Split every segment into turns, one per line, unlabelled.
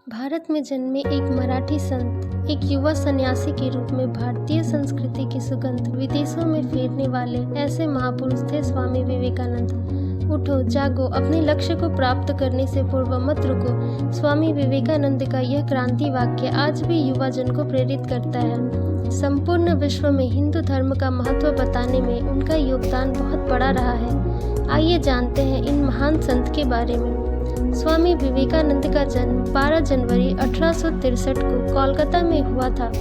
भारत में जन्मे एक मराठी संत, एक युवा सन्यासी के रूप में भारतीय संस्कृति की सुगंध विदेशों में फेरने वाले ऐसे महापुरुष थे स्वामी विवेकानंद। उठो, जागो, अपने लक्ष्य को प्राप्त करने से पूर्व मत रुको। स्वामी विवेकानंद का यह क्रांति वाक्य आज भी युवा जन को प्रेरित करता है। संपूर्ण विश्व में हिंदू धर्म का महत्व बताने में उनका योगदान बहुत बड़ा रहा है। आइए जानते हैं इन महान संत के बारे में। स्वामी विवेकानंद का जन्म 12 जनवरी 1863 को कोलकाता में हुआ था।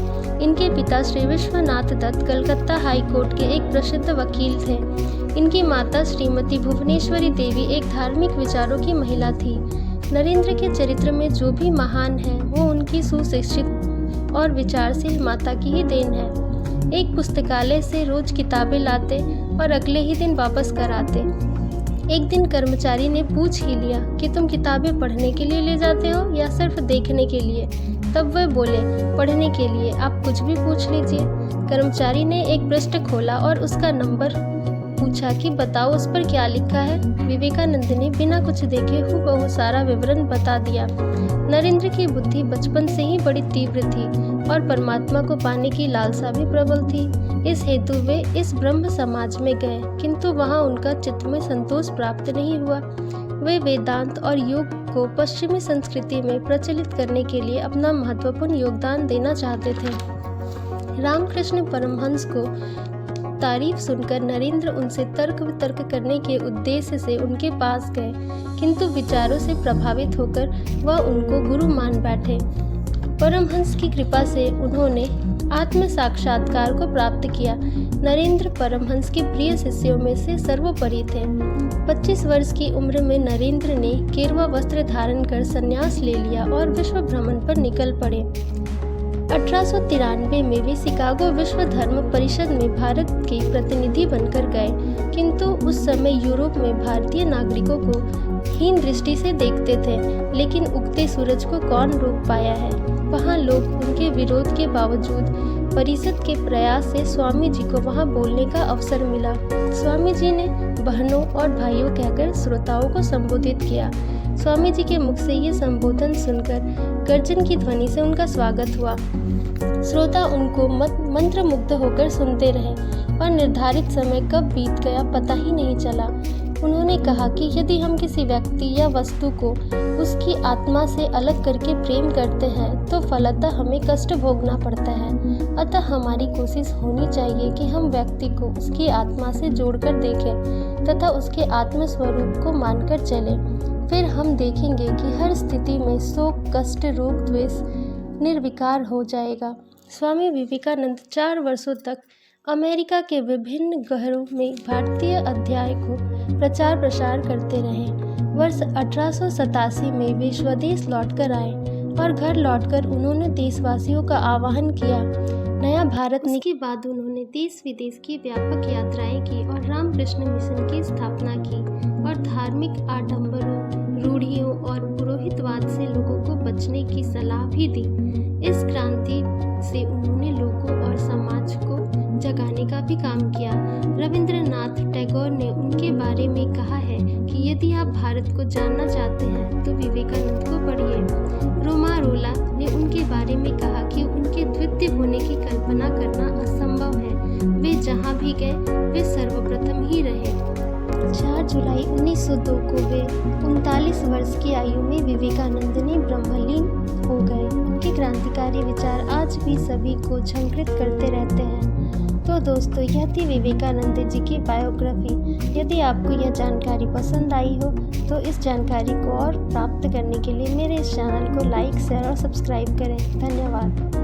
इनके पिता श्री विश्वनाथ दत्त कलकत्ता हाई कोर्ट के एक प्रसिद्ध वकील थे। इनकी माता श्रीमती भुवनेश्वरी देवी एक धार्मिक विचारों की महिला थी। नरेंद्र के चरित्र में जो भी महान है वो उनकी सुशिक्षित और विचारशील माता की ही देन है। एक पुस्तकालय से रोज किताबें लाते और अगले ही दिन वापस कर आते। एक दिन कर्मचारी ने पूछ ही लिया कि तुम किताबें पढ़ने के लिए ले जाते हो या सिर्फ देखने के लिए। तब वह बोले, पढ़ने के लिए, आप कुछ भी पूछ लीजिए। कर्मचारी ने एक पृष्ठ खोला और उसका नंबर पूछा कि बताओ उस पर क्या लिखा है। विवेकानंद ने बिना कुछ देखे हूबहू सारा विवरण बता दिया। नरेंद्र की बुद्धि बचपन से ही बड़ी तीव्र थी और परमात्मा को पाने की लालसा भी प्रबल थी। इस हेतु वे इस ब्रह्म समाज में गए, किंतु वहां उनका चित्त में संतोष प्राप्त नहीं हुआ। वे वेदांत और योग को पश्चिमी संस्कृति में प्रचलित करने के लिए अपना महत्वपूर्ण योगदान देना चाहते थे। रामकृष्ण परमहंस को तारीफ सुनकर नरेंद्र उनसे तर्क वितर्क करने के उद्देश्य से उनके पास गए, किंतु विचारों से प्रभावित होकर वह उनको गुरु मान बैठे। परमहंस की कृपा से उन्होंने आत्म साक्षात्कार को प्राप्त किया। नरेंद्र परमहंस के प्रिय शिष्यों में से सर्वोपरि थे। 25 वर्ष की उम्र में नरेंद्र ने केरवा वस्त्र धारण कर संन्यास ले लिया और विश्व भ्रमण पर निकल पड़े। 1893 में वे शिकागो विश्व धर्म परिषद में भारत के प्रतिनिधि बनकर गए, किंतु उस समय यूरोप में भारतीय नागरिकों को हीन दृष्टि से देखते थे। लेकिन उगते सूरज को कौन रोक पाया है। वहाँ लोग उनके विरोध के बावजूद परिषद के प्रयास से स्वामी जी को वहाँ बोलने का अवसर मिला। स्वामी जी ने बहनों और भाइयों कहकर श्रोताओं को संबोधित किया। स्वामी जी के मुख से ये संबोधन सुनकर गर्जन की ध्वनि से उनका स्वागत हुआ। श्रोता उनको मंत्रमुग्ध होकर सुनते रहे और निर्धारित समय कब बीत गया पता ही नहीं चला। उन्होंने कहा कि यदि हम किसी व्यक्ति या वस्तु को उसकी आत्मा से अलग करके प्रेम करते हैं तो फलतः हमें कष्ट भोगना पड़ता है। अतः हमारी कोशिश होनी चाहिए कि हम व्यक्ति को उसकी आत्मा से जोड़कर देखें तथा उसके आत्म स्वरूप को मानकर चलें। फिर हम देखेंगे कि हर स्थिति में शोक, कष्ट, रोग, द्वेष निर्विकार हो जाएगा। स्वामी विवेकानंद 4 वर्षों तक अमेरिका के विभिन्न शहरों में भारतीय अध्याय को प्रचार प्रसार करते रहे। वर्ष 1887 में वे स्वदेश लौटकर आए और घर लौटकर उन्होंने देशवासियों का आह्वान किया। नया भारत के बाद उन्होंने देश विदेश की व्यापक यात्राएं की और रामकृष्ण मिशन की स्थापना की और धार्मिक आडंबरों, रूढ़ियों और पुरोहितवाद से लोगों को बचने की सलाह भी दी। इस क्रांति से उन्होंने लोगों और समाज को जगाने का भी काम किया। रविंद्रनाथ टैगोर ने उनके बारे में कहा है कि यदि आप भारत को जानना चाहते हैं तो विवेकानंद को पढ़िए। रोमारोला ने उनके बारे में कहा कि उनके द्वितीय होने की कल्पना करना असंभव है। वे जहाँ भी गए वे सर्वप्रथम ही रहे। 4 जुलाई 1902 को वे 39 वर्ष की आयु में विवेकानंद ने ब्रह्मलीन हो गए। उनके क्रांतिकारी विचार आज भी सभी को झंकृत करते रहते हैं। तो दोस्तों, यह थी विवेकानंद जी की बायोग्राफी। यदि आपको यह जानकारी पसंद आई हो तो इस जानकारी को और प्राप्त करने के लिए मेरे इस चैनल को लाइक, शेयर और सब्सक्राइब करें। धन्यवाद।